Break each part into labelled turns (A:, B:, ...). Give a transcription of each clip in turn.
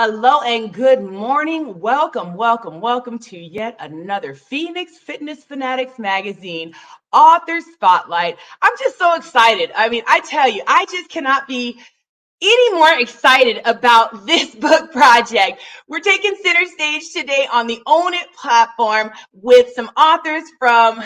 A: Hello and good morning. Welcome to yet another Phoenix Fitness Fanatics magazine author spotlight. I'm just so excited. I tell you, I just cannot be any more excited about this book project. We're taking center stage today on the Own It platform with some authors from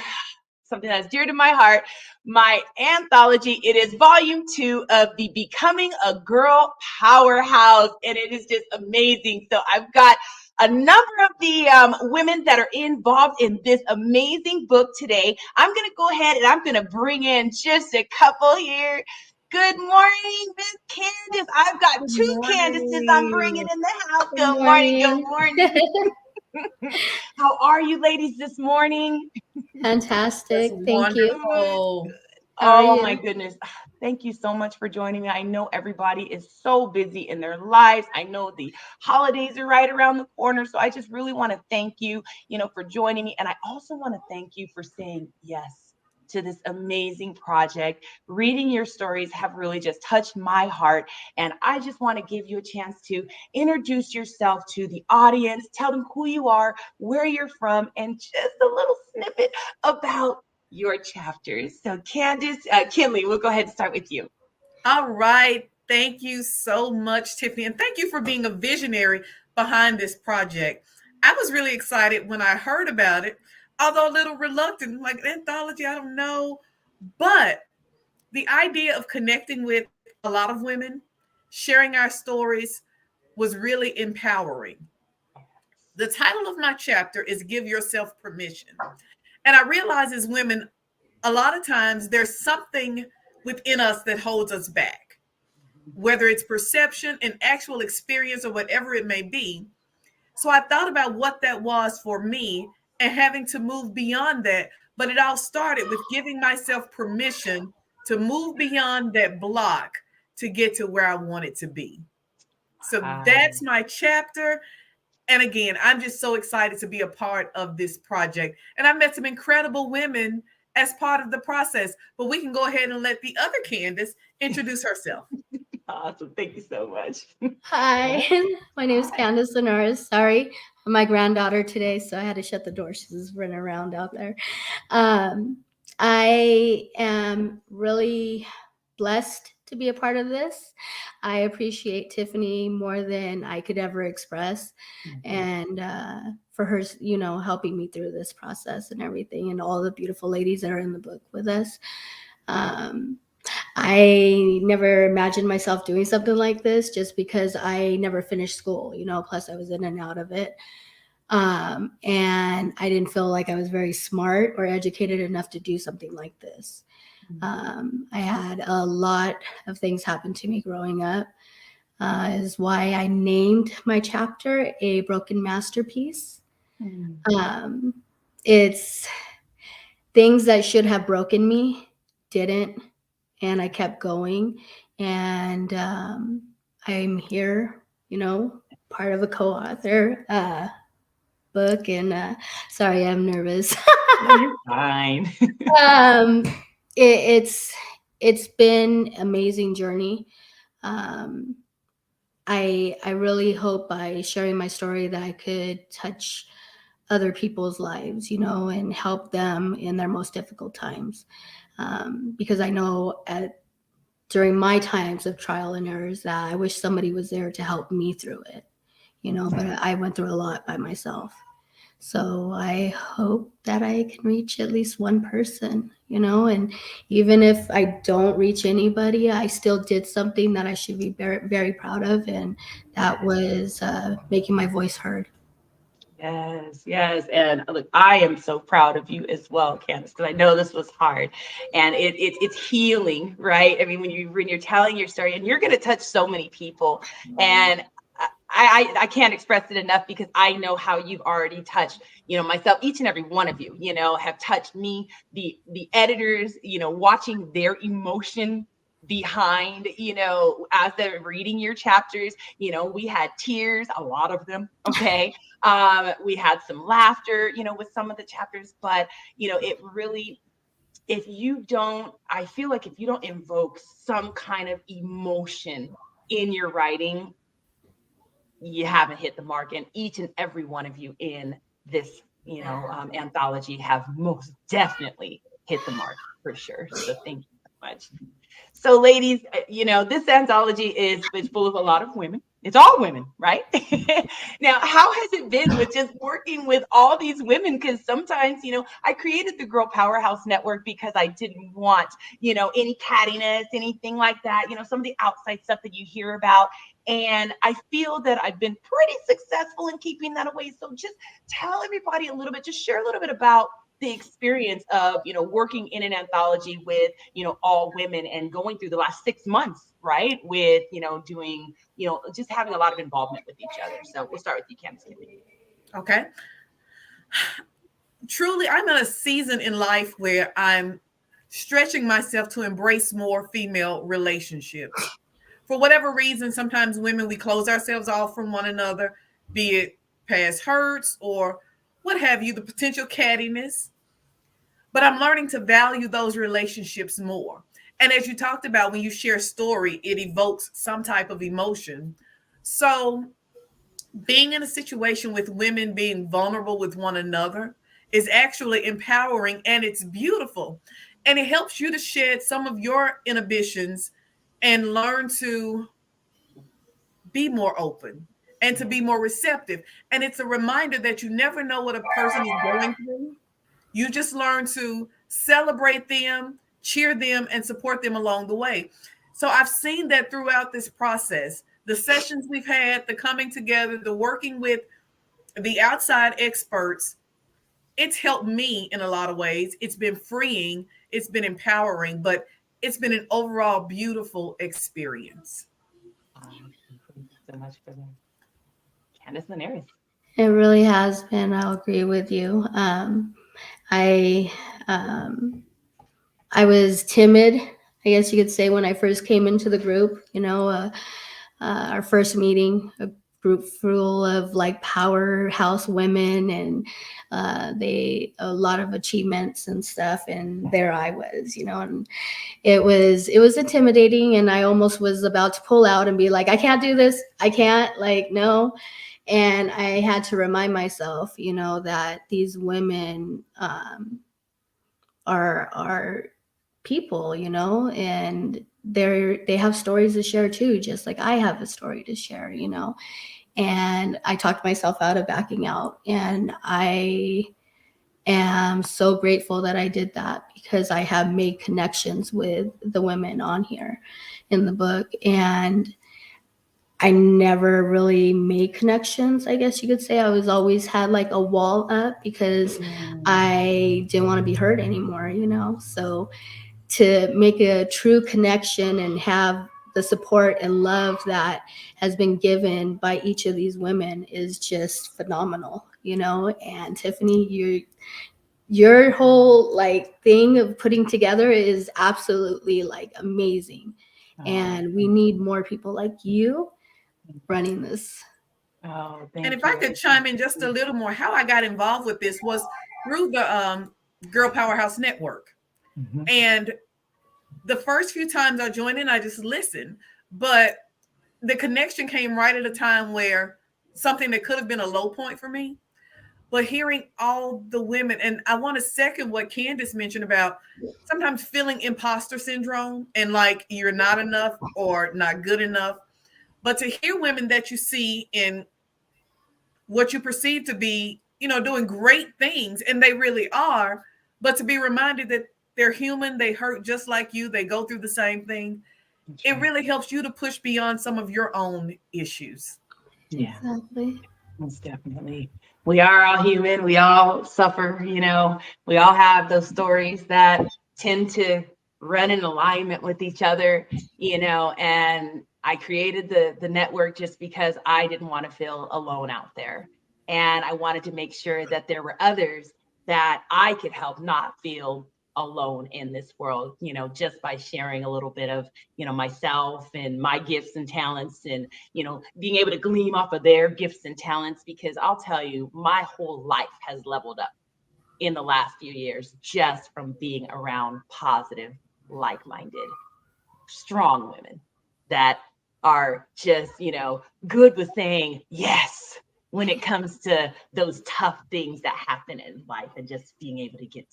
A: something that's dear to my heart, my anthology. It is volume 2 of the Becoming a Girl Powerhouse, and it is just amazing. So I've got a number of the women that are involved in this amazing book today. I'm going to go ahead and I'm going to bring in just a couple here. Good morning, Miss Candace. I've got
B: Good
A: two Candaces I'm bringing
B: morning.
A: in the house.
C: Good
A: Good morning. Good
C: morning.
A: morning. How are you ladies this morning?
B: That's
C: Fantastic. Thank you.
A: Good.
B: wonderful.
C: How are
A: Oh my
C: you?
A: goodness. Thank you so much for joining me. I know everybody is so busy in their lives. I know the holidays are right around the corner. So I just really want to thank you, for joining me. And I also want to thank you for saying yes to this amazing project. Reading your stories have really just touched my heart. And I just want to give you a chance to introduce yourself to the audience, tell them who you are, where you're from, and just a little snippet about your chapters. So, Candace, Kinley, we'll go ahead and start with you.
B: All right. Thank you so much, Tiffany. And thank you for being a visionary behind this project. I was really excited when I heard about it, although a little reluctant, like anthology, I don't know. But the idea of connecting with a lot of women, sharing our stories, was really empowering. The title of my chapter is Give Yourself Permission. And I realize as women, a lot of times there's something within us that holds us back, whether it's perception, an actual experience, or whatever it may be. So I thought about what that was for me and having to move beyond that. But it all started with giving myself permission to move beyond that block to get to where I wanted to be. So
A: Hi.
B: that's my chapter. And again, I'm just so excited to be a part of this project. And I met some incredible women as part of the process. But we can go ahead and let the other Candace introduce herself.
A: Awesome. Thank you so much.
C: Hi. My name is
A: Hi.
C: Candace Linares. Sorry, I'm my granddaughter today, so I had to shut the door. She's running around out there. Um, I am really blessed to be a part of this. I appreciate Tiffany more than I could ever express, and for her, helping me through this process and everything, and all the beautiful ladies that are in the book with us. Um, I never imagined myself doing something like this just because I never finished school, plus I was in and out of it. And I didn't feel like I was very smart or educated enough to do something like this. I had a lot of things happen to me growing up, is why I named my chapter A Broken Masterpiece. Um, it's things that should have broken me didn't, and I kept going. And I'm here, part of a co-author book. And sorry, I'm nervous.
A: No, you're fine.
C: um, it's been amazing journey. Um, I really hope by sharing my story that I could touch other people's lives, and help them in their most difficult times. Because I know during my times of trial and errors that I wish somebody was there to help me through it, but I went through a lot by myself. So I hope that I can reach at least one person, and even if I don't reach anybody, I still did something that I should be very, very proud of. And that was making my voice heard.
A: Yes, yes. And look, I am so proud of you as well, Candace, because I know this was hard. And it's healing, right? I mean, when you're telling your story and you're gonna touch so many people. And I can't express it enough because I know how you've already touched, myself, each and every one of you, have touched me, the editors, watching their emotion behind, as they're reading your chapters, we had tears, a lot of them, okay. We had some laughter, with some of the chapters, but it really, if you don't, I feel like if you don't invoke some kind of emotion in your writing, you haven't hit the mark. And each and every one of you in this, anthology have most definitely hit the mark for sure. So thank you so much. So, ladies, this anthology is full of a lot of women. It's all women, right? Now, how has it been with just working with all these women? Because sometimes, I created the Girl Powerhouse Network because I didn't want, any cattiness, anything like that, some of the outside stuff that you hear about. And I feel that I've been pretty successful in keeping that away. So just tell everybody a little bit, just share a little bit about the experience of working in an anthology with all women and going through the last 6 months, right, with doing just having a lot of involvement with each other. So we'll start with you, Candace.
B: Okay. Truly, I'm in a season in life where I'm stretching myself to embrace more female relationships. For whatever reason, sometimes women, we close ourselves off from one another, be it past hurts or what have you, the potential cattiness. But I'm learning to value those relationships more. And as you talked about, when you share a story, it evokes some type of emotion. So being in a situation with women being vulnerable with one another is actually empowering, and it's beautiful. And it helps you to shed some of your inhibitions and learn to be more open and to be more receptive. And it's a reminder that you never know what a person is going through. You just learn to celebrate them, cheer them, and support them along the way. So I've seen that throughout this process. The sessions we've had, the coming together, the working with the outside experts, it's helped me in a lot of ways. It's been freeing, it's been empowering, but it's been an overall beautiful experience.
A: Thank you so much for that, Candace Linares.
C: It really has been. I'll agree with you. I um, I was timid, I guess you could say, when I first came into the group. Our first meeting, a group full of like powerhouse women, and a lot of achievements and stuff. And there I was, and it was intimidating, and I almost was about to pull out and be like, I can't do this. I can't, like, no. And I had to remind myself, that these women are people, and they have stories to share too, just like I have a story to share, And I talked myself out of backing out, and I am so grateful that I did that, because I have made connections with the women on here in the book. And I never really made connections, I guess you could say. I was always had like a wall up, because I didn't want to be hurt anymore, So to make a true connection and have the support and love that has been given by each of these women is just phenomenal, And Tiffany, your whole like thing of putting together is absolutely like amazing. And we need more people like you running this.
A: Oh,
B: And
A: thank
B: if I
A: you.
B: could chime in just a little more, how I got involved with this was through the Girl Powerhouse Network.
A: Mhm.
B: And the first few times I joined in, I just listened. But the connection came right at a time where something that could have been a low point for me. But hearing all the women, and I want to second what Candace mentioned about sometimes feeling imposter syndrome and like you're not enough or not good enough. But to hear women that you see in what you perceive to be, doing great things, and they really are, but to be reminded that they're human, they hurt just like you, they go through the same thing.
A: That's
B: It
A: right.
B: really helps you to push beyond some of your own issues.
A: Yeah.
C: Exactly.
A: Most definitely. We are all human. We all suffer, we all have those stories that tend to run in alignment with each other, and I created the network just because I didn't want to feel alone out there. And I wanted to make sure that there were others that I could help not feel alone in this world, just by sharing a little bit of, myself and my gifts and talents, and being able to glean off of their gifts and talents, because I'll tell you, my whole life has leveled up in the last few years just from being around positive, like minded, strong women that are just, good with saying yes when it comes to those tough things that happen in life and just being able to get,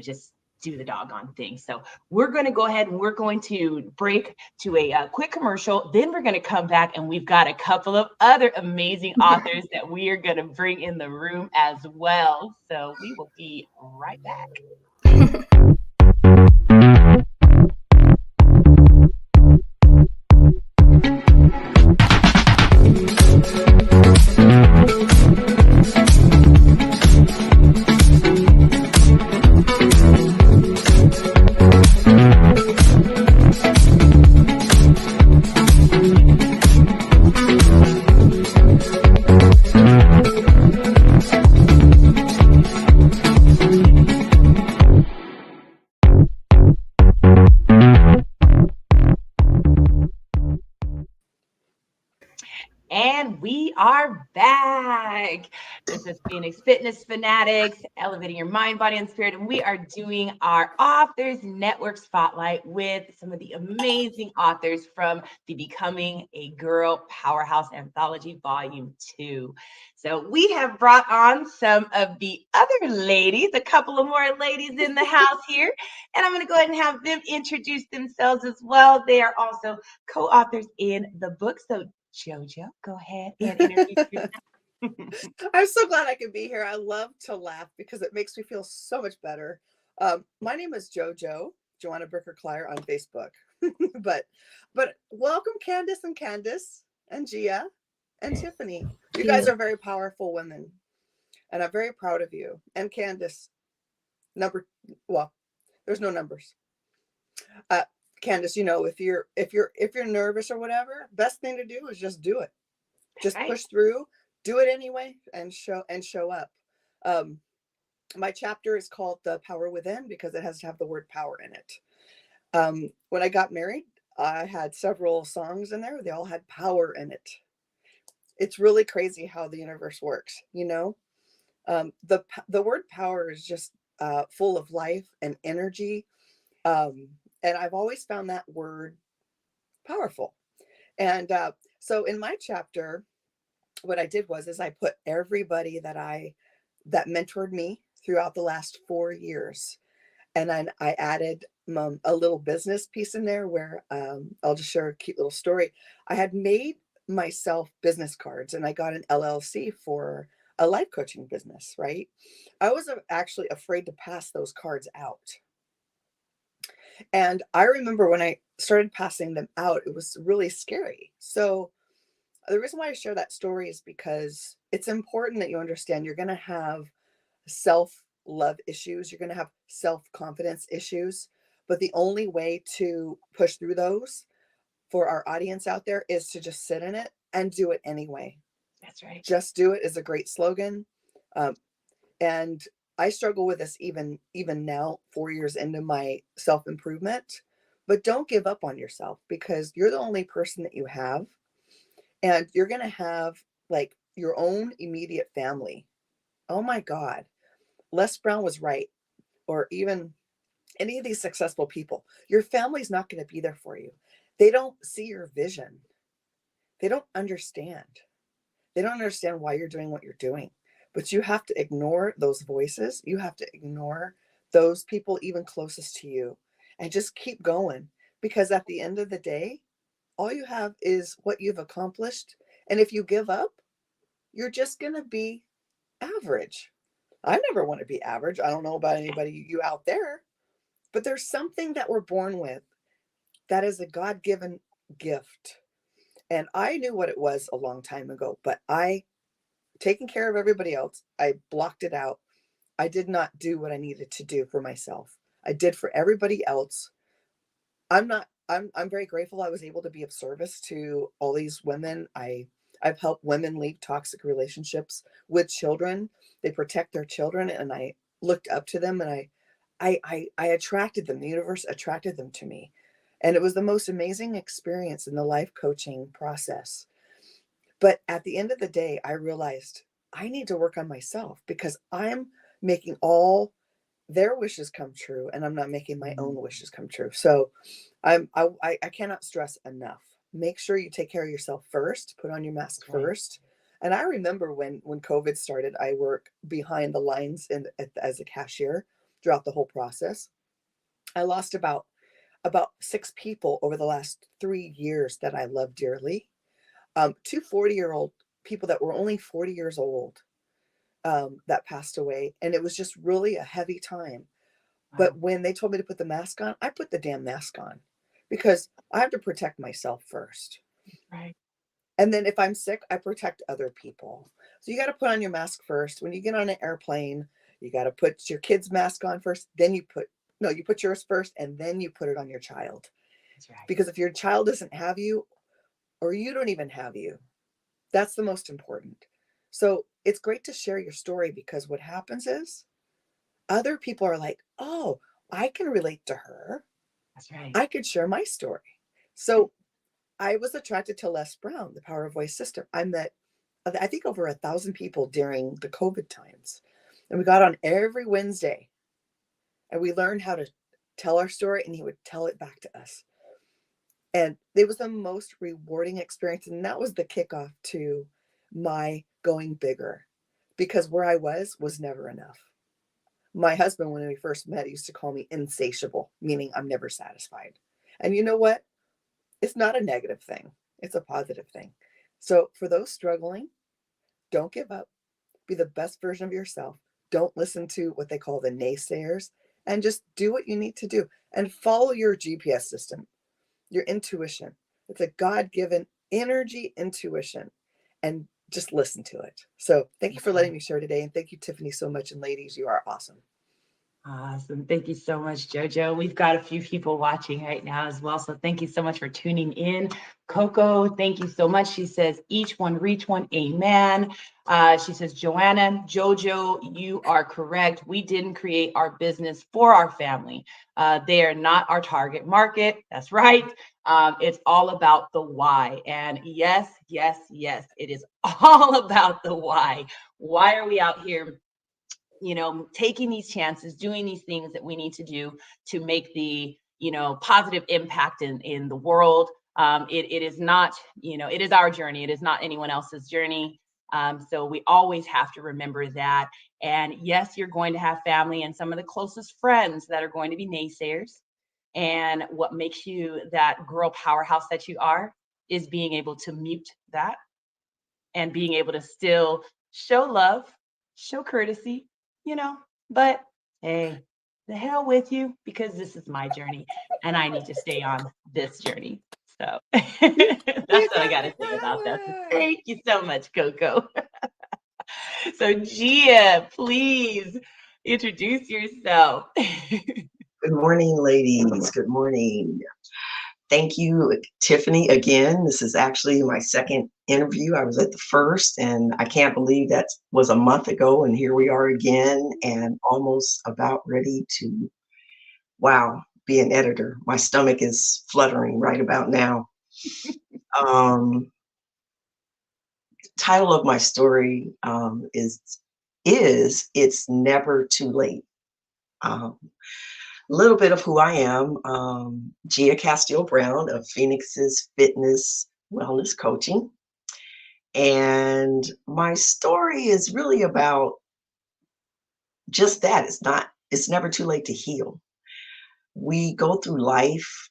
A: just do the doggone thing. So we're going to go ahead and we're going to break to a quick commercial. Then we're going to come back and we've got a couple of other amazing authors that we are going to bring in the room as well. So we will be right back. And we are back. This is Phoenix Fitness Fanatics, elevating your mind, body, and spirit. And we are doing our Authors Network Spotlight with some of the amazing authors from the Becoming a Girl Powerhouse Anthology Volume 2. So we have brought on some of the other ladies, a couple of more ladies in the house here. And I'm going to go ahead and have them introduce themselves as well. They are also co-authors in the book. So Jojo, go ahead and introduce yourself.
D: I'm so glad I could be here. I love to laugh because it makes me feel so much better. My name is Jojo, Joanna Bricker-Klyer on Facebook. but welcome Candace and Gia and Tiffany. You guys are very powerful women, and I'm very proud of you. And Candace, there's no numbers. Candace, if you're nervous or whatever, best thing to do is just do it. Just push through, do it anyway, and show up. My chapter is called The Power Within because it has to have the word power in it. When I got married, I had several songs in there. They all had power in it. It's really crazy how the universe works, the word power is just full of life and energy. And I've always found that word powerful. And so in my chapter, what I did is I put everybody that mentored me throughout the last 4 years. And then I added a little business piece in there where I'll just share a cute little story. I had made myself business cards and I got an LLC for a life coaching business, right? I was actually afraid to pass those cards out. And I remember when I started passing them out, it was really scary. So the reason why I share that story is because it's important that you understand you're going to have self-love issues. You're going to have self-confidence issues. But the only way to push through those for our audience out there is to just sit in it and do it anyway.
A: That's right.
D: Just do it is a great slogan. And I struggle with this even now, 4 years into my self-improvement. But don't give up on yourself because you're the only person that you have. And you're going to have like your own immediate family. Oh my God. Les Brown was right. Or even any of these successful people. Your family's not going to be there for you. They don't see your vision. They don't understand. They don't understand why you're doing what you're doing. But you have to ignore those voices. You have to ignore those people even closest to you and just keep going. Because at the end of the day, all you have is what you've accomplished. And if you give up, you're just going to be average. I never want to be average. I don't know about anybody you out there, but there's something that we're born with that is a God-given gift. And I knew what it was a long time ago, but taking care of everybody else, I blocked it out. I did not do what I needed to do for myself. I did for everybody else. I'm very grateful I was able to be of service to all these women. I've helped women leave toxic relationships with children. They protect their children, and I looked up to them, and I attracted them. The universe attracted them to me. And it was the most amazing experience in the life coaching process. But at the end of the day, I realized I need to work on myself because I'm making all their wishes come true and I'm not making my own wishes come true. So I cannot stress enough make sure you take care of yourself first, put on your mask
A: That's right.
D: first. And I remember when COVID started, I work behind the lines as a cashier throughout the whole process. I lost about 6 people over the last 3 years that I love dearly. Two 40-year-old people that were only 40 years old, that passed away, and it was just really a heavy time. But
A: Wow.
D: when they told me to put the mask on, I put the damn mask on because I have to protect myself first.
A: Right.
D: And then if I'm sick, I protect other people. So you got to put on your mask first. When you get on an airplane, you got to put your kid's mask on first. Then you put yours first and then you put it on your child.
A: That's right.
D: Because if your child doesn't have you or you don't even have you, that's the most important. So it's great to share your story because what happens is other people are like, oh, I can relate to her.
A: That's right.
D: I could share my story. So I was attracted to Les Brown, the Power of Voice system. I met, I think, over 1,000 people during the COVID times. And we got on every Wednesday and we learned how to tell our story and he would tell it back to us. And it was the most rewarding experience. And that was the kickoff to my going bigger because where I was never enough. My husband, when we first met, used to call me insatiable, meaning I'm never satisfied. And you know what? It's not a negative thing, it's a positive thing. So, for those struggling, don't give up. Be the best version of yourself. Don't listen to what they call the naysayers and just do what you need to do and follow your GPS system, your intuition. It's a God given energy intuition and just listen to it. So, thank you for letting me share today. And thank you, Tiffany, so much. And ladies, you are awesome.
A: Awesome. Thank you so much, JoJo. We've got a few people watching right now as well. So thank you so much for tuning in. Coco, thank you so much. She says, each one reach one. Amen. She says, Joanna, JoJo, you are correct. We didn't create our business for our family. They are not our target market. That's right. It's all about the why. And yes, yes, yes, it is all about the why. Why are we out here, taking these chances, doing these things that we need to do to make the, positive impact in the world. It is not, it is our journey. It is not anyone else's journey. So we always have to remember that. And yes, you're going to have family and some of the closest friends that are going to be naysayers. And what makes you that girl powerhouse that you are is being able to mute that and being able to still show love, show courtesy, you know, but hey, the hell with you because this is my journey and I need to stay on this journey. So
D: You
A: that's what I
D: got
A: got
D: the
A: to say about that. So
D: power.
A: thank you so much, Coco. So, Gia, please introduce yourself.
E: Good morning, ladies. Good morning. Thank you, Tiffany, again. This is actually my second interview. I was at the first, and I can't believe that was a month ago, and here we are again, and almost about ready to, wow, be an editor. My stomach is fluttering right about now. Title of my story is It's Never Too Late. A little bit of who I am, Gia Castillo Brown of Phoenix's Fitness Wellness Coaching. And my story is really about just that. It's never too late to heal. We go through life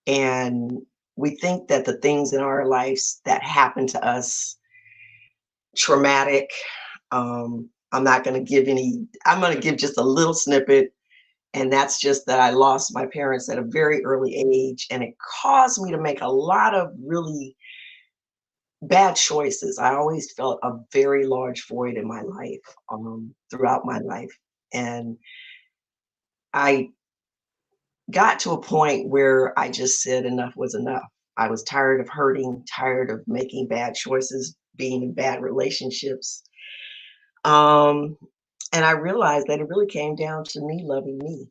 E: and we think that the things in our lives that happen to us, traumatic, I'm going to give just a little snippet. And that's just that I lost my parents at a very early age, and it caused me to make a lot of really bad choices. I always felt a very large void in my life, throughout my life. And I got to a point where I just said enough was enough. I was tired of hurting, tired of making bad choices, being in bad relationships. Um, and I realized that it really came down to me loving me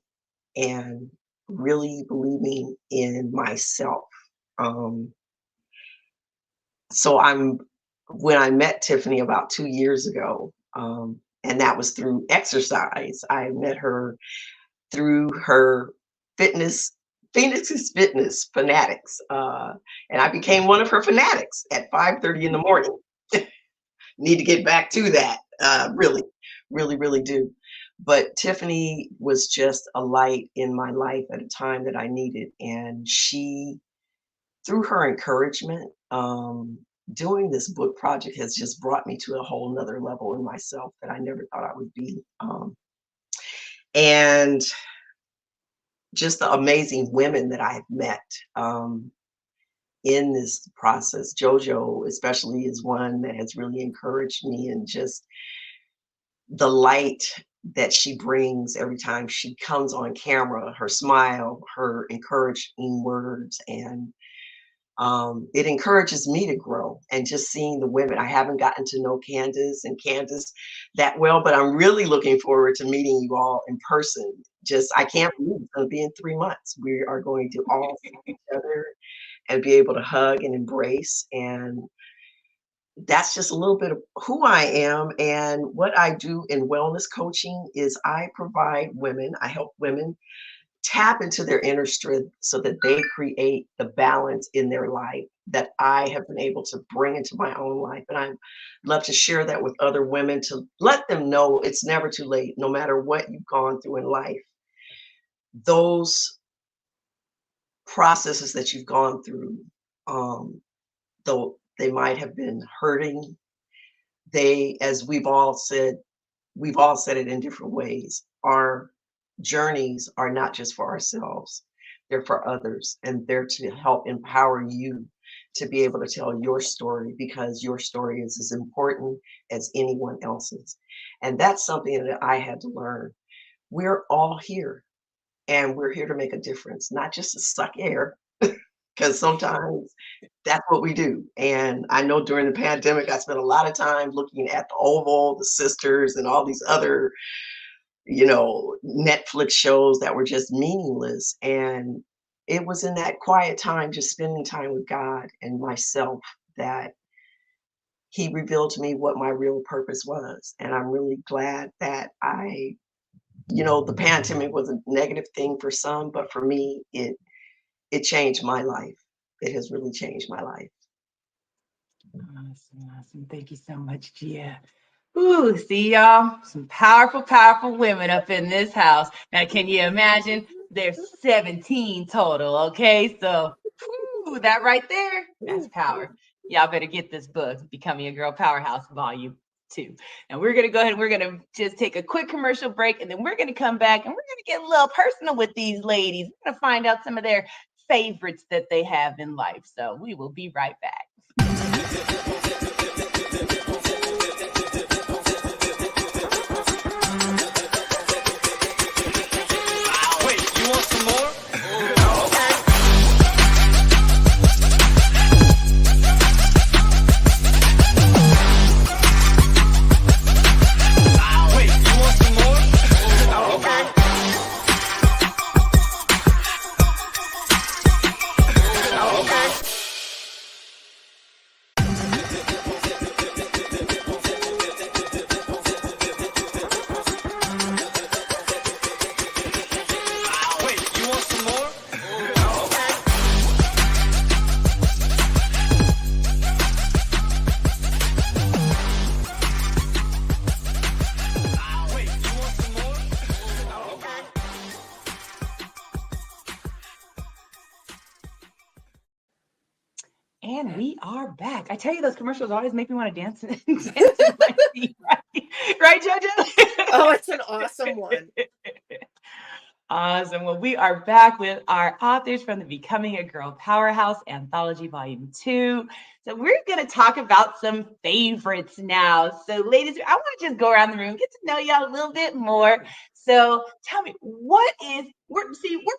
E: and really believing in myself. Um, so when I met Tiffany about 2 years ago, and that was through exercise. I met her through her fitness Phoenix's Fitness Fanatics. And I became one of her fanatics at 5:30 in the morning. Need to get back to that. Really, really, really do. But Tiffany was just a light in my life at a time that I needed. And she, through her encouragement, doing this book project has just brought me to a whole nother level in myself that I never thought I would be. And just the amazing women that I have met in this process. JoJo especially is one that has really encouraged me, and just the light that she brings every time she comes on camera, her smile, her encouraging words, and it encourages me to grow. And just seeing the women, I haven't gotten to know Candace that well, but I'm really looking forward to meeting you all in person. Just, I can't believe it's going to be in 3 months. We are going to all see each other and be able to hug and embrace. And that's just a little bit of who I am. And what I do in wellness coaching is I help women tap into their inner strength so that they create the balance in their life that I have been able to bring into my own life. And I love to share that with other women, to let them know it's never too late, no matter what you've gone through in life. Those processes that you've gone through, though they might have been hurting, as we've all said it in different ways, our journeys are not just for ourselves, they're for others, and they're to help empower you to be able to tell your story, because your story is as important as anyone else's. And that's something that I had to learn. We're all here, and we're here to make a difference, not just to suck air, because sometimes that's what we do. And I know during the pandemic, I spent a lot of time looking at the Oval, the Sisters, and all these other, Netflix shows that were just meaningless. And it was in that quiet time, just spending time with God and myself, that He revealed to me what my real purpose was. And I'm really glad that the pandemic was a negative thing for some, but for me, it changed my life. It has really changed my life.
A: Awesome. Thank you so much, Gia. Ooh, see y'all, some powerful, powerful women up in this house. Now, can you imagine? There's 17 total, okay? So that right there, that's power. Y'all better get this book, Becoming a Girl Powerhouse, Volume 2. And we're going to go ahead and we're going to just take a quick commercial break, and then we're going to come back and we're going to get a little personal with these ladies. We're going to find out some of their favorites that they have in life. So we will be right back. And we are back. I tell you, those commercials always make me want to dance in my seat, right, JoJo?
D: Oh, it's an awesome one.
A: Awesome. Well, we are back with our authors from the Becoming a Girl Powerhouse Anthology Volume 2. So we're going to talk about some favorites now. So ladies, I want to just go around the room, get to know y'all a little bit more. So tell me, we're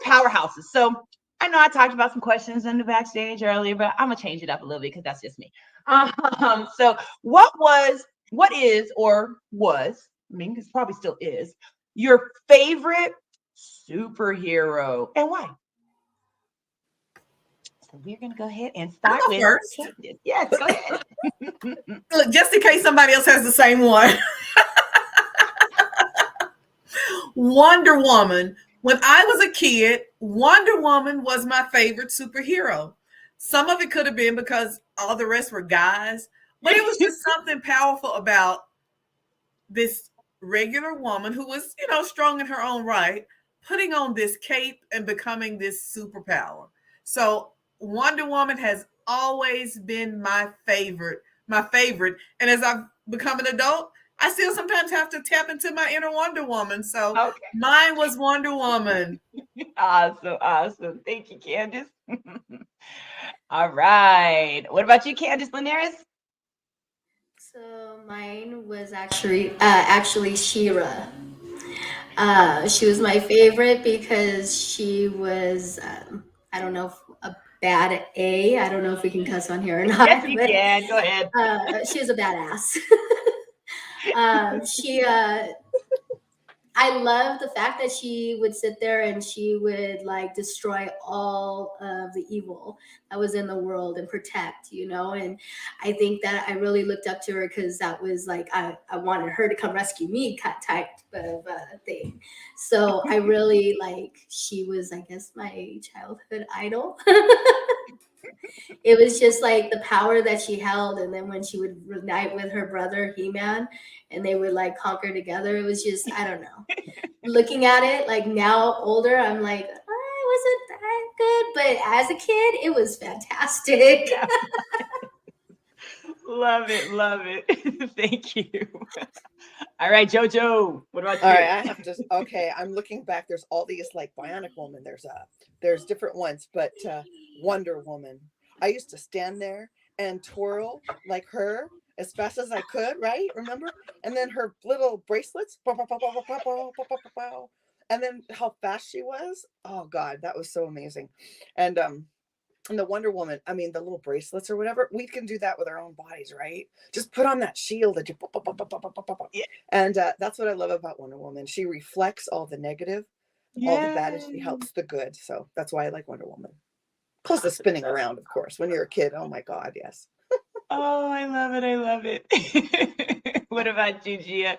A: powerhouses. So I know I talked about some questions in the backstage earlier, but I'm going to change it up a little bit because that's just me. So what is, or was, I mean, because probably still is, your favorite superhero, and why? So we're going to go ahead and start with
B: first.
A: Candace. Yes, go ahead.
B: Look, just in case somebody else has the same one. Wonder Woman. When I was a kid, Wonder Woman was my favorite superhero. Some of it could have been because all the rest were guys, but it was just something powerful about this regular woman who was, strong in her own right, putting on this cape and becoming this superpower. So Wonder Woman has always been my favorite. And as I've become an adult, I still sometimes have to tap into my inner Wonder Woman. So
A: Okay.
B: mine was Wonder Woman.
A: Awesome. Awesome. Thank you, Candace. All right. What about you, Candace Linares?
C: So mine was actually Shira. She was my favorite because she was, I don't know, if a bad A. I don't know if we can cuss on here or
A: Yes,
C: not,
A: you
C: but
A: can. Go ahead.
C: she was a badass. She I love the fact that she would sit there and she would like destroy all of the evil that was in the world and protect, And I think that I really looked up to her because that was like I wanted her to come rescue me type of thing. So I really she was, I guess, my childhood idol. It was just like the power that she held, and then when she would unite with her brother He-Man and they would like conquer together, it was just, I don't know, looking at it like now older, I'm like, I wasn't that good, but as a kid it was fantastic.
A: Yeah. Love it. Love it. Thank you. All right, Jojo. What about
D: All
A: you?
D: right, I have to. Okay, I'm looking back. There's all these like Bionic Woman. There's different ones, but Wonder Woman. I used to stand there and twirl like her as fast as I could. Right? Remember? And then her little bracelets. Pow, pow, pow, pow, pow, pow, pow, pow, pow, pow, pow. And then how fast she was. Oh God, that was so amazing. And the Wonder Woman, I mean, the little bracelets or whatever, we can do that with our own bodies, right? Just put on that shield that you,
A: Yeah.
D: and that's what I love about Wonder Woman. She reflects all the negative, all the bad, and she
A: Yeah.
D: helps the good. So that's why I like Wonder Woman. Plus the spinning around, of course. When you're a kid, oh my God, yes.
A: Oh, I love it. I love it. What about you, Gia?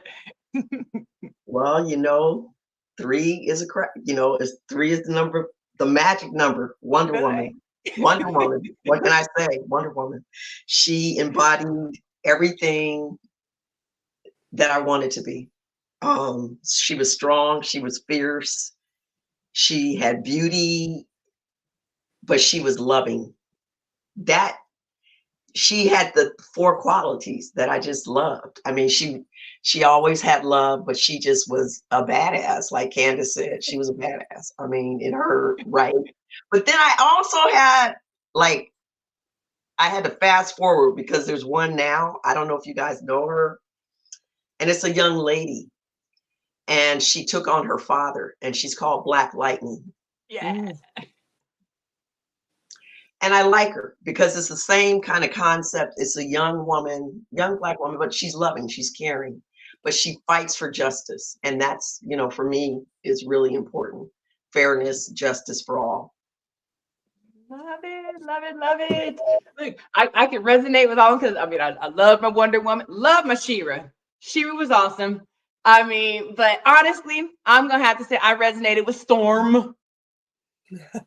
E: Well, three is a correct, is three is the number, the magic number. Wonder
A: Right.
E: Woman. Wonder Woman. What can I say? Wonder Woman. She embodied everything that I wanted to be. She was strong, she was fierce, she had beauty, but she was loving. That she had the four qualities that I just loved. I mean, she always had love, but she just was a badass. Like Candace said, she was a badass. I mean, in her right. But then I also had like I had to fast forward because there's one now. I don't know if you guys know her, and it's a young lady, and she took on her father, and she's called Black Lightning.
A: Yeah.
E: And I like her because it's the same kind of concept. It's a young woman, young Black woman, but she's loving, she's caring, but she fights for justice. And that's, for me, is really important. Fairness, justice for all.
A: Love it, love it, love it. Look, I can resonate with all because I mean I love my Wonder Woman, love my Shira. Shira was awesome. I mean, but honestly, I'm gonna have to say I resonated with Storm.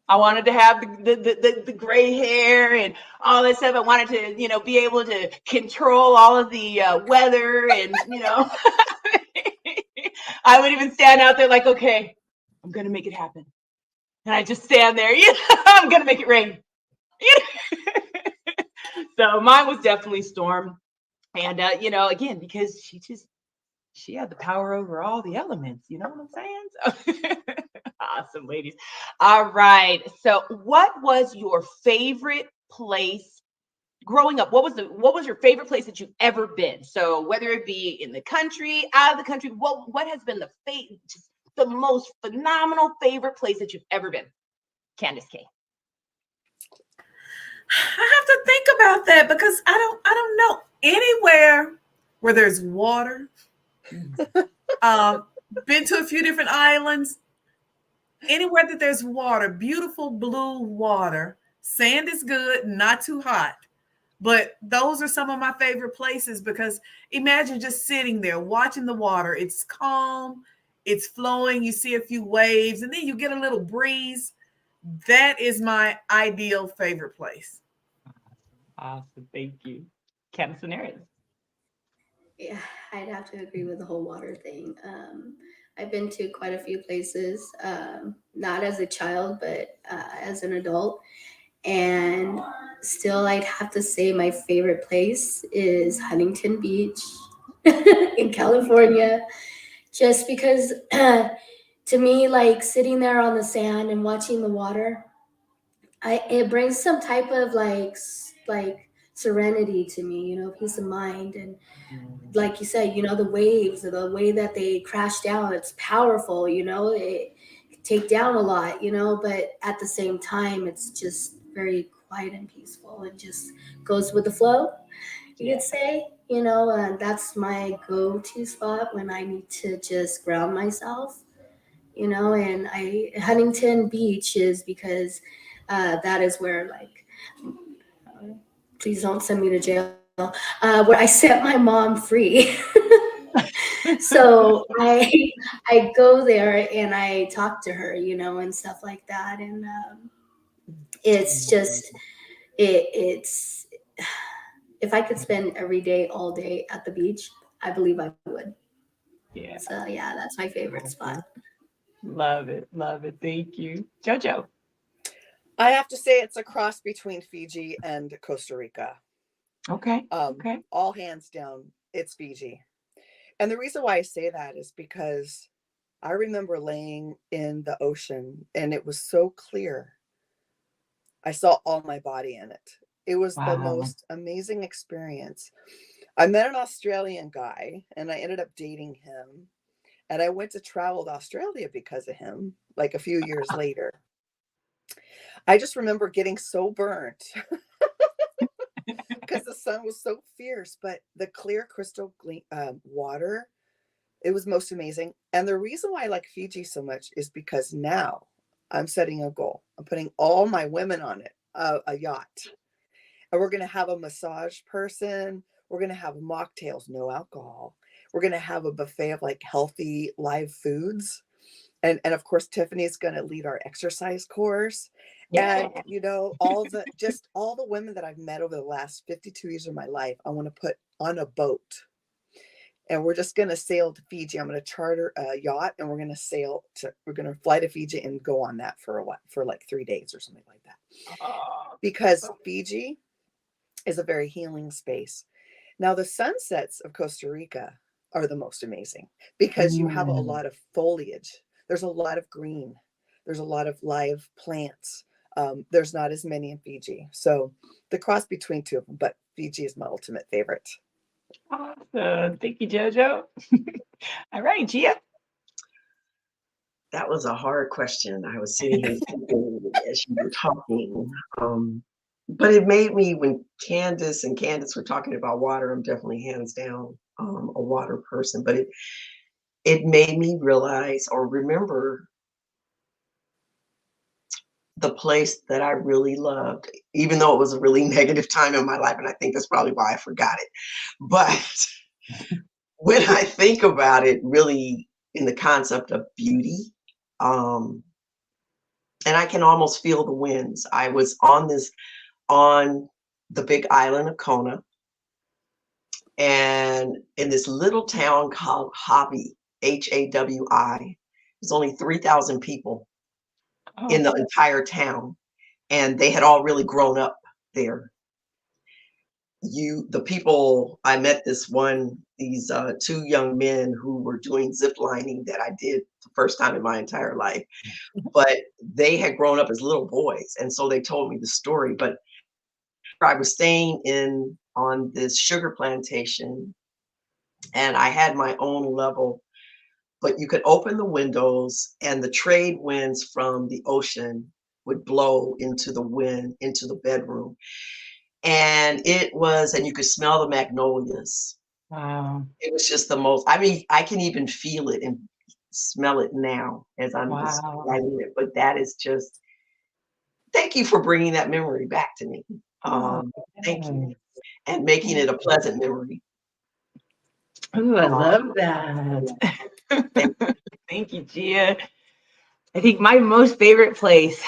A: I wanted to have the gray hair and all that stuff. I wanted to, be able to control all of the weather and, I would even stand out there like, okay, I'm gonna make it happen. And I just stand there, I'm gonna make it rain. So mine was definitely Storm. And again, because she had the power over all the elements, you know what I'm saying? So awesome, ladies. All right. So what was your favorite place growing up? What was your favorite place that you've ever been? So whether it be in the country, out of the country, what has been just the most phenomenal favorite place that you've ever been? Candace K.
B: I have to think about that because I don't know anywhere where there's water. Um, been to a few different islands. Anywhere that there's water, beautiful blue water. Sand is good, not too hot. But those are some of my favorite places because imagine just sitting there watching the water. It's calm, it's flowing, you see a few waves, and then you get a little breeze. That is my ideal favorite place.
A: Awesome. Thank you. Candace and Aries.
C: Yeah, I'd have to agree with the whole water thing. I've been to quite a few places, not as a child, but as an adult. And still, I'd have to say my favorite place is Huntington Beach in California, just because to me, like sitting there on the sand and watching the water, it brings some type of like serenity to me, peace of mind. And like you said, the waves, the way that they crash down, it's powerful, it can take down a lot, but at the same time, it's just very quiet and peaceful and just goes with the flow, you could say, and that's my go-to spot when I need to just ground myself, and Huntington Beach is because that is where, like, please don't send me to jail, where I set my mom free. So I go there and I talk to her, and stuff like that, and it's just it's if I could spend every day all day at the beach, I believe I would.
A: Yeah.
C: So yeah, that's my favorite spot.
A: Love it. Love it. Thank you. JoJo.
D: I have to say it's a cross between Fiji and Costa Rica.
A: Okay. Okay.
D: All hands down, it's Fiji. And the reason why I say that is because I remember laying in the ocean and it was so clear. I saw all my body in it. It was the
A: Wow.
D: most amazing experience. I met an Australian guy and I ended up dating him. And I went to travel to Australia because of him, like a few years later. I just remember getting so burnt because the sun was so fierce, but the clear crystal water, it was most amazing. And the reason why I like Fiji so much is because now I'm setting a goal. I'm putting all my women on it, a yacht. And we're going to have a massage person. We're going to have mocktails, no alcohol. We're going to have a buffet of like healthy live foods. And of course, Tiffany's going to lead our exercise course.
A: Yeah.
D: And, all the women that I've met over the last 52 years of my life, I want to put on a boat. And we're just going to sail to Fiji. I'm going to charter a yacht and we're going to fly to Fiji and go on that for like 3 days or something like that. Because Fiji is a very healing space. Now, the sunsets of Costa Rica are the most amazing because you have a lot of foliage. There's a lot of green. There's a lot of live plants. There's not as many in Fiji. So the cross between two of them, but Fiji is my ultimate favorite.
A: Awesome. Thank you, JoJo. All right, Gia.
E: That was a hard question. I was sitting here thinking as you were talking. But it made me, when Candace were talking about water, I'm definitely hands down a water person. But it made me realize or remember the place that I really loved, even though it was a really negative time in my life. And I think that's probably why I forgot it. But when I think about it, really in the concept of beauty, and I can almost feel the winds. I was on the big island of Kona, and in this little town called Hawaii, Hawi. There's only 3,000 people in the entire town, and they had all really grown up there. The people, I met these two young men who were doing zip lining that I did the first time in my entire life, but they had grown up as little boys, and so they told me the story. But I was staying on this sugar plantation, and I had my own level, but you could open the windows and the trade winds from the ocean would blow into the bedroom. And you could smell the magnolias.
A: Wow.
E: It was just the most, I mean, I can even feel it and smell it now as I'm describing it, but that is just, thank you for bringing that memory back to me. Thank you. And making it a pleasant memory.
A: Ooh, I love that. Thank you, Gia. I think my most favorite place,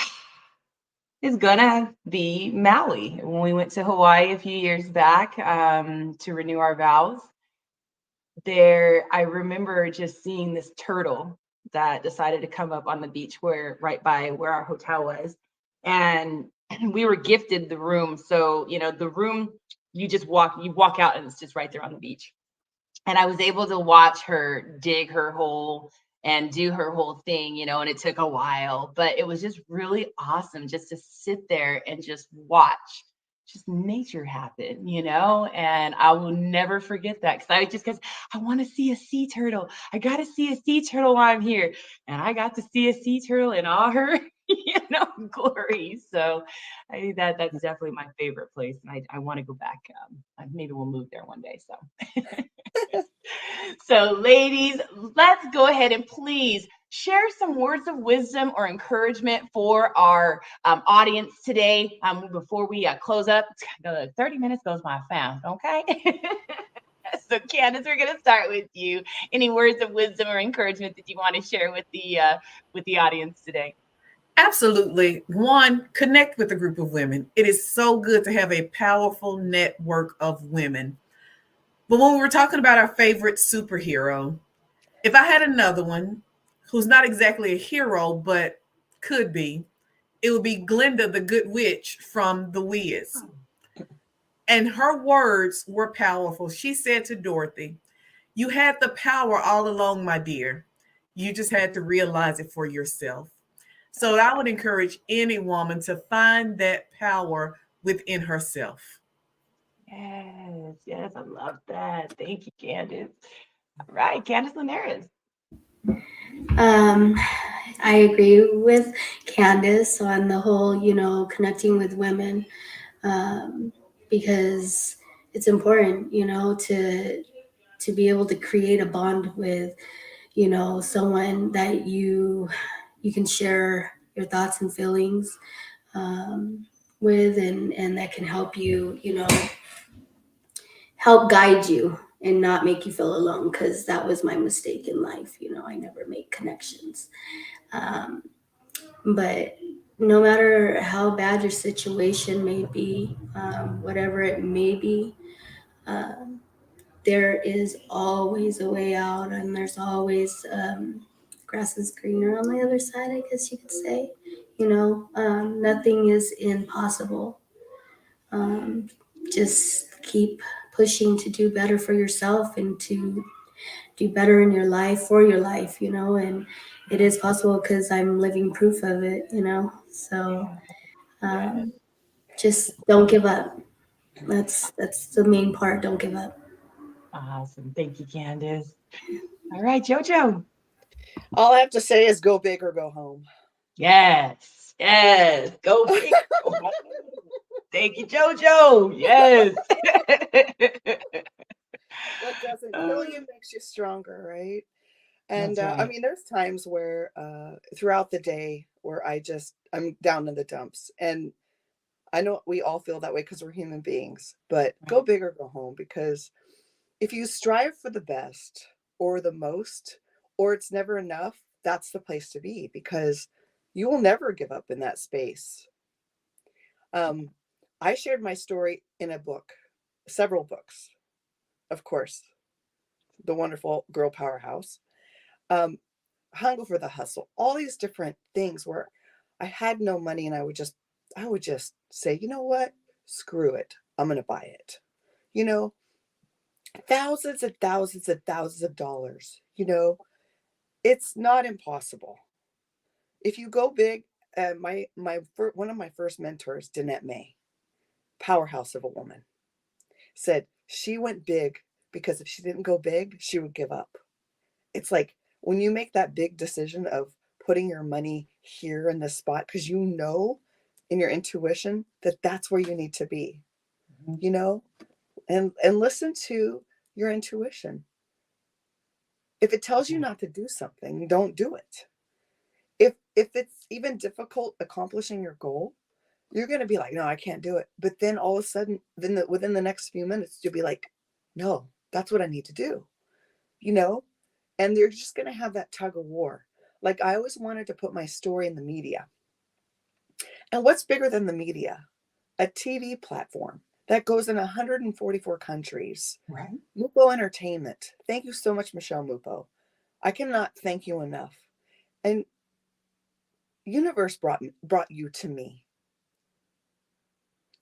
A: is gonna be Maui. When we went to Hawaii a few years back to renew our vows, there I remember just seeing this turtle that decided to come up on the beach where right by where our hotel was. And we were gifted the room. So, the room you walk out and it's just right there on the beach. And I was able to watch her dig her hole and do her whole thing, and it took a while, but it was just really awesome just to sit there and just watch just nature happen, and I will never forget that because I want to see a sea turtle. I got to see a sea turtle while I'm here. And I got to see a sea turtle in all her, glory. So I think that's definitely my favorite place. And I want to go back. Maybe we'll move there one day. So. So, ladies, let's go ahead and please share some words of wisdom or encouragement for our audience today before we close up. 30 minutes goes by fast, okay? So, Candace, we're going to start with you. Any words of wisdom or encouragement that you want to share with the audience today?
B: Absolutely. One, connect with a group of women. It is so good to have a powerful network of women. But when we were talking about our favorite superhero, if I had another one who's not exactly a hero, but could be, it would be Glinda the Good Witch from The Wiz. And her words were powerful. She said to Dorothy, "You had the power all along, my dear. You just had to realize it for yourself." So I would encourage any woman to find that power within herself.
A: Yes, yes, I love that. Thank you, Candace. All right, Candace Linares.
C: Um, I agree with Candace on the whole, connecting with women, because it's important, to be able to create a bond with, someone that you can share your thoughts and feelings with, and that can help you, help guide you and not make you feel alone, because that was my mistake in life. I never made connections. Um, but no matter how bad your situation may be, whatever it may be, um, there is always a way out, and there's always grass is greener on the other side, I guess you could say. Nothing is impossible. Um, just keep pushing to do better for yourself and to do better in your life for your life, and it is possible because I'm living proof of it, so
A: Yes.
C: um, just don't give up. That's the main part. Don't give up.
A: Awesome. Thank you, Candace. All right, JoJo.
D: All I have to say is go big or go home.
A: Yes, yes. Go big. Go home. Thank you, JoJo. Yes.
D: What doesn't kill
A: Uh,
D: you makes you stronger, right? And
A: that's
D: I
A: right.
D: mean, there's times where throughout the day where I'm down in the dumps, and I know we all feel that way because we're human beings. But go
A: Right.
D: big or go home, because if you strive for the best or the most, or it's never enough, that's the place to be, because you will never give up in that space. Um, I shared my story in a book, several books, of course, the wonderful Girl Powerhouse, um, Hunger for the Hustle, all these different things where I had no money, and I would just say, you know what, screw it, I'm gonna buy it. You know, thousands and thousands and thousands of dollars. It's not impossible if you go big. One of my first mentors, Danette May, powerhouse of a woman, said she went big because if she didn't go big, she would give up. It's like when you make that big decision of putting your money here in this spot, because in your intuition that that's where you need to be,
A: Mhm.
D: you know, and listen to your intuition. If it tells you
A: Yeah.
D: not to do something, don't do it. If it's even difficult accomplishing your goal, you're going to be like, no, I can't do it. But then all of a sudden, within the next few minutes, you'll be like, no, that's what I need to do, you know? And they're just going to have that tug of war. Like, I always wanted to put my story in the media. And what's bigger than the media? A TV platform that goes in 144 countries.
A: Right.
D: Mupo Entertainment. Thank you so much, Michelle Mupo. I cannot thank you enough. And universe brought you to me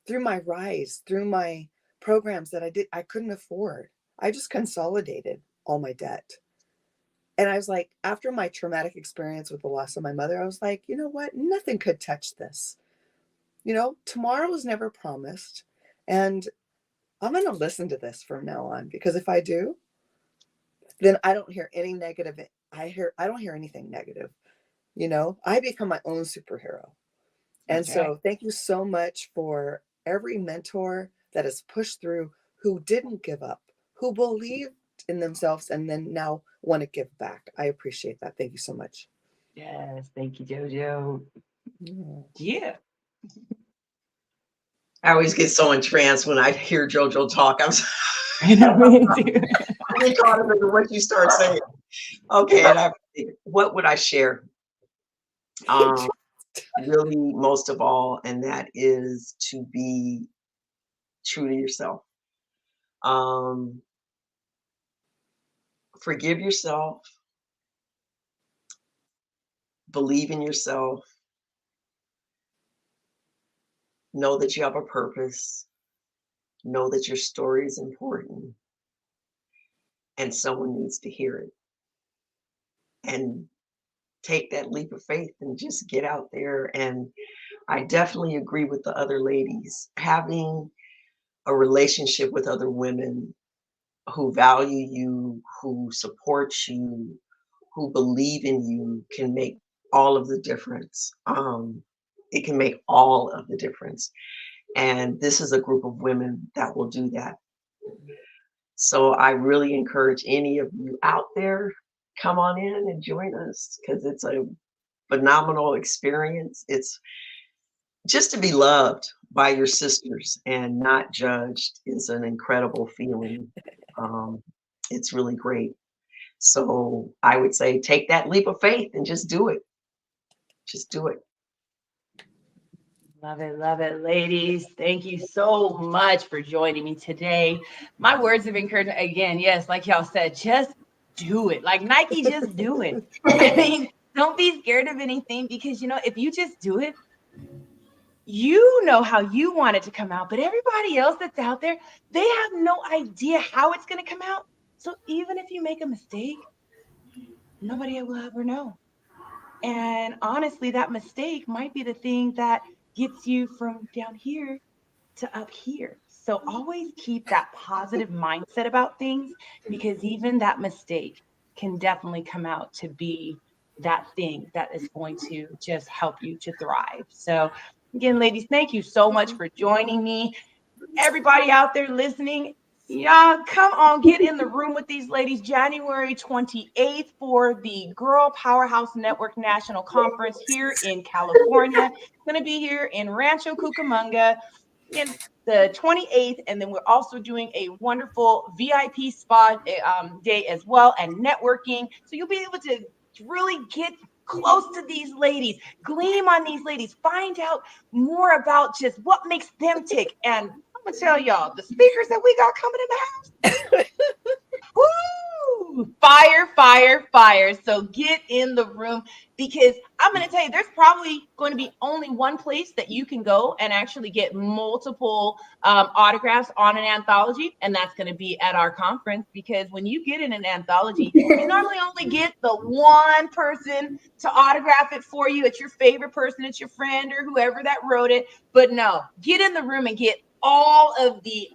D: through my rise, through my programs that I couldn't afford. I just consolidated all my debt. And I was like, after my traumatic experience with the loss of my mother, I was like, you know what? Nothing could touch this. Tomorrow is never promised. And I'm going to listen to this from now on, because if I do, then I don't hear any negative. I don't hear anything negative. I become my own superhero. And
A: That's right.
D: so thank you so much for every mentor that has pushed through, who didn't give up, who believed in themselves, and then now want to give back. I appreciate that. Thank you so much.
A: Yes. Thank you, JoJo. Yeah.
E: I always get so entranced when I hear JoJo talk.
A: I know, me too.
E: I get caught up in what you start saying. Okay, and what would I share? Really, most of all, and that is to be true to yourself. Forgive yourself. Believe in yourself. Know that you have a purpose. Know that your story is important. And someone needs to hear it. And take that leap of faith and just get out there. And I definitely agree with the other ladies. Having a relationship with other women who value you, who support you, who believe in you can make all of the difference. It can make all of the difference. And this is a group of women that will do that. So I really encourage any of you out there, come on in and join us, because it's a phenomenal experience. It's just to be loved by your sisters and not judged is an incredible feeling. It's really great. So I would say take that leap of faith and just do it. Just do it.
A: Love it, ladies. Thank you so much for joining me today. My words of encouragement, again, yes, like y'all said, just do it. Like Nike, just do it. I mean, don't be scared of anything, because, if you just do it, you know how you want it to come out, but everybody else that's out there, they have no idea how it's going to come out. So even if you make a mistake, nobody will ever know. And honestly, that mistake might be the thing that gets you from down here to up here. So always keep that positive mindset about things, because even that mistake can definitely come out to be that thing that is going to just help you to thrive. So again, ladies, thank you so much for joining me. Everybody out there listening, y'all come on, get in the room with these ladies January 28th for the Girl Powerhouse Network National Conference here in California. It's going to be here in Rancho Cucamonga in the 28th. And then we're also doing a wonderful VIP spa day as well, and networking. So you'll be able to really get close to these ladies, gleam on these ladies, find out more about just what makes them tick. And I'm gonna tell y'all, the speakers that we got coming in the house, woo, fire, fire, fire. So get in the room, because I'm going to tell you, there's probably going to be only one place that you can go and actually get multiple autographs on an anthology, and that's going to be at our conference. Because when you get in an anthology, you normally only get the one person to autograph it for you. It's your favorite person, it's your friend or whoever that wrote it. But no, get in the room and get all of the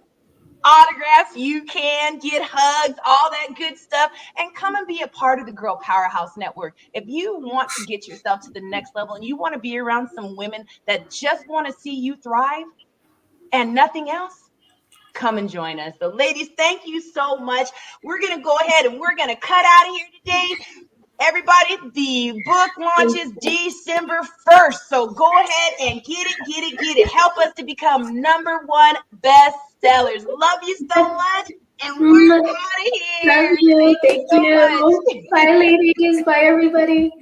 A: autographs you can, get hugs, all that good stuff, and come and be a part of the Girl Powerhouse Network. If you want to get yourself to the next level and you want to be around some women that just want to see you thrive and nothing else, come and join us. So ladies, thank you so much. We're going to go ahead and we're going to cut out of here today. Everybody, the book launches December 1st. So go ahead and get it, get it, get it. Help us to become #1 bestsellers. Love you so much. And we're out of here.
C: Love you. Thank you.
A: So much.
C: Bye, ladies. Bye, everybody.